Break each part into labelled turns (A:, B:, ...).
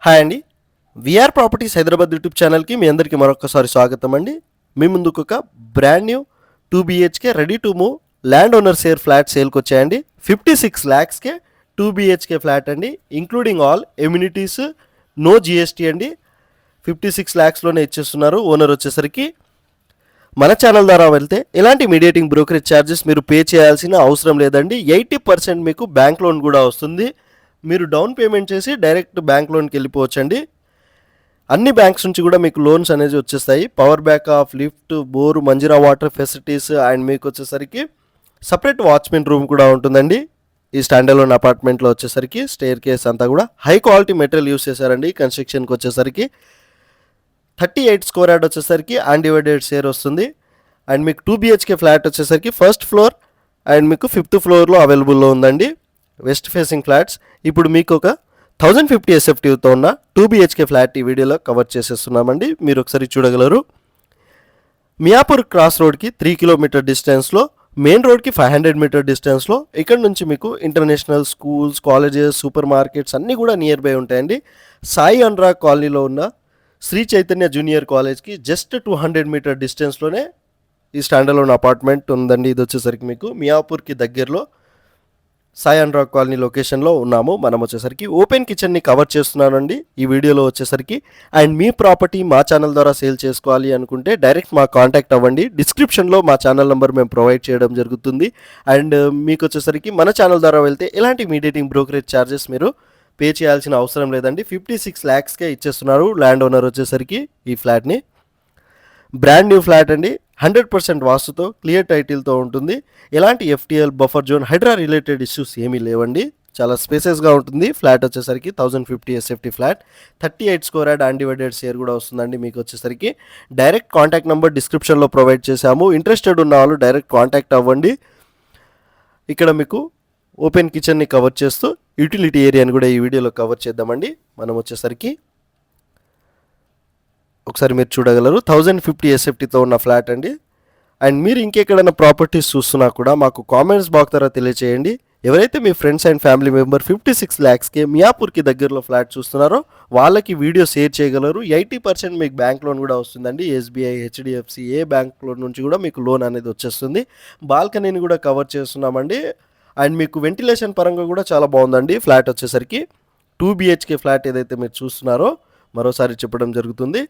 A: Hi అండి. VR properties Hyderabad YouTube ఛానల్కి మీ అందరికీ మరొకసారి స్వాగతం అండి. మీ ముందుకు ఒక brand new 2 BHK ready to move land owner share flat సేల్కి వచ్చాయండి. 56 lakhsకే 2 BHK ఫ్లాట్ అండి, including all amenities, no GST అండి. 56 lakhsలోనే ఇచ్చేస్తున్నారు. ఓనర్ వచ్చేసరికి మన ఛానల్ ద్వారా వెళ్తే ఎలాంటి మీడియేటింగ్ బ్రోకరేజ్ ఛార్జెస్ మీరు పే చేయాల్సిన అవసరం లేదండి. 80% మీకు బ్యాంక్ లోన్ కూడా వస్తుంది. మీరు డౌన్ పేమెంట్ చేసి డైరెక్ట్ బ్యాంక్ లోన్కి వెళ్ళిపోవచ్చండి. అన్ని బ్యాంక్స్ నుంచి కూడా మీకు లోన్స్ అనేది వచ్చేస్తాయి. Power backup, lift, bore, Manjira water facilities and మీకు వచ్చేసరికి సపరేట్ వాచ్మెన్ రూమ్ కూడా ఉంటుందండి. ఈ స్టాండర్లోన్ అపార్ట్మెంట్లో వచ్చేసరికి స్టేర్ కేస్ అంతా కూడా హై క్వాలిటీ మెటీరియల్ యూస్ చేశారండి. కన్స్ట్రక్షన్కి వచ్చేసరికి 38 స్క్వేర్ యార్డ్ వచ్చేసరికి అన్డివైడెడ్ షేర్ వస్తుంది. అండ్ మీకు 2 BHK ఫ్లాట్ వచ్చేసరికి ఫస్ట్ ఫ్లోర్ అండ్ మీకు 5th ఫ్లోర్లో అవైలబుల్లో ఉందండి. West facing flats. ఇప్పుడు మీకు ఒక 1050 SFTతో ఉన్న 2 BHK ఫ్లాట్ ఈ వీడియోలో కవర్ చేసేస్తున్నామండి. మీరు ఒకసారి చూడగలరు. మియాపూర్ క్రాస్ రోడ్కి 3 కిలోమీటర్ డిస్టెన్స్లో, మెయిన్ రోడ్కి 500 మీటర్ డిస్టెన్స్లో ఇక్కడ నుంచి మీకు international schools, colleges, super markets అన్నీ కూడా నియర్ బై ఉంటాయండి. సాయి అనురాగ్ కాలనీలో ఉన్న శ్రీ చైతన్య జూనియర్ కాలేజ్కి జస్ట్ 200 మీటర్ డిస్టెన్స్లోనే ఈ స్టాండర్లోన్ అపార్ట్మెంట్ ఉందండి. ఇది వచ్చేసరికి మీకు మియాపూర్కి దగ్గరలో సాయి అనురాగ్ కాలనీ లొకేషన్లో ఉన్నాము. మనం వచ్చేసరికి ఓపెన్ కిచెన్ని కవర్ చేస్తున్నానండి ఈ వీడియోలో వచ్చేసరికి. అండ్ మీ ప్రాపర్టీ మా ఛానల్ ద్వారా సేల్ చేసుకోవాలి అనుకుంటే డైరెక్ట్ మా కాంటాక్ట్ అవ్వండి. డిస్క్రిప్షన్లో మా ఛానల్ నెంబర్ మేము ప్రొవైడ్ చేయడం జరుగుతుంది. అండ్ మీకు వచ్చేసరికి మన ఛానల్ ద్వారా వెళ్తే ఎలాంటి మీడియేటింగ్ బ్రోకరేజ్ ఛార్జెస్ మీరు పే చేయాల్సిన అవసరం లేదండి. 56 lakhsకే ఇచ్చేస్తున్నారు ల్యాండ్ ఓనర్ వచ్చేసరికి ఈ ఫ్లాట్ని. బ్రాండ్ న్యూ ఫ్లాట్ అండి, 100% వాస్తుతో, క్లియర్ టైటిల్తో ఉంటుంది. ఎలాంటి FTL, buffer zone, HYDRAA related issues ఏమీ లేవండి. చాలా స్పేసెస్గా ఉంటుంది. ఫ్లాట్ వచ్చేసరికి 1050 SFT flat, 38 square yard undivided share కూడా వస్తుందండి. మీకు వచ్చేసరికి డైరెక్ట్ కాంటాక్ట్ నెంబర్ డిస్క్రిప్షన్లో ప్రొవైడ్ చేశాము. ఇంట్రెస్టెడ్ ఉన్న వాళ్ళు డైరెక్ట్ కాంటాక్ట్ అవ్వండి. ఇక్కడ మీకు ఓపెన్ కిచెన్ని కవర్ చేస్తూ యూటిలిటీ ఏరియాని కూడా ఈ వీడియోలో కవర్ చేద్దామండి. మనం వచ్చేసరికి ఒకసారి మీరు చూడగలరు. 1050 SFTతో ఉన్న ఫ్లాట్ అండి. అండ్ మీరు ఇంకెక్కడైనా ప్రాపర్టీస్ చూస్తున్నా కూడా మాకు కామెంట్స్ బాక్స్ ద్వారా తెలియచేయండి. ఎవరైతే మీ ఫ్రెండ్స్ అండ్ ఫ్యామిలీ మెంబర్ 56 lakhsకే మియాపూర్కి దగ్గరలో ఫ్లాట్ చూస్తున్నారో వాళ్ళకి వీడియో షేర్ చేయగలరు. 80% మీకు బ్యాంక్ లోన్ కూడా వస్తుందండి. SBI, HDFC ఏ బ్యాంక్ లోన్ నుంచి కూడా మీకు లోన్ అనేది వచ్చేస్తుంది. బాల్కనీని కూడా కవర్ చేస్తున్నామండి. అండ్ మీకు వెంటిలేషన్ పరంగా కూడా చాలా బాగుందండి. ఫ్లాట్ వచ్చేసరికి 2 BHK ఫ్లాట్ ఏదైతే మీరు చూస్తున్నారో మరోసారి చెప్పడం జరుగుతుంది.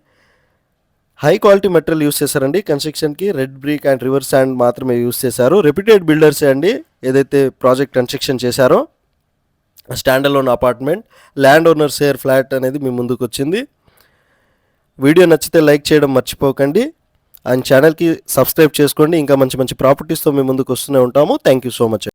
A: హై క్వాలిటీ మెటీరియల్ యూస్ చేశారండి. కన్స్ట్రక్షన్కి red brick and river sand మాత్రమే యూస్ చేశారు. రెప్యూటెడ్ బిల్డర్సే అండి ఏదైతే ప్రాజెక్ట్ కన్స్ట్రక్షన్ చేశారో. Standalone apartment, land owner share flat అనేది మీ ముందుకు వచ్చింది. వీడియో నచ్చితే లైక్ చేయడం మర్చిపోకండి. అండ్ ఛానల్కి సబ్స్క్రైబ్ చేసుకోండి. ఇంకా మంచి మంచి ప్రాపర్టీస్తో మీ ముందుకు వస్తూనే ఉంటాము. Thank you so much.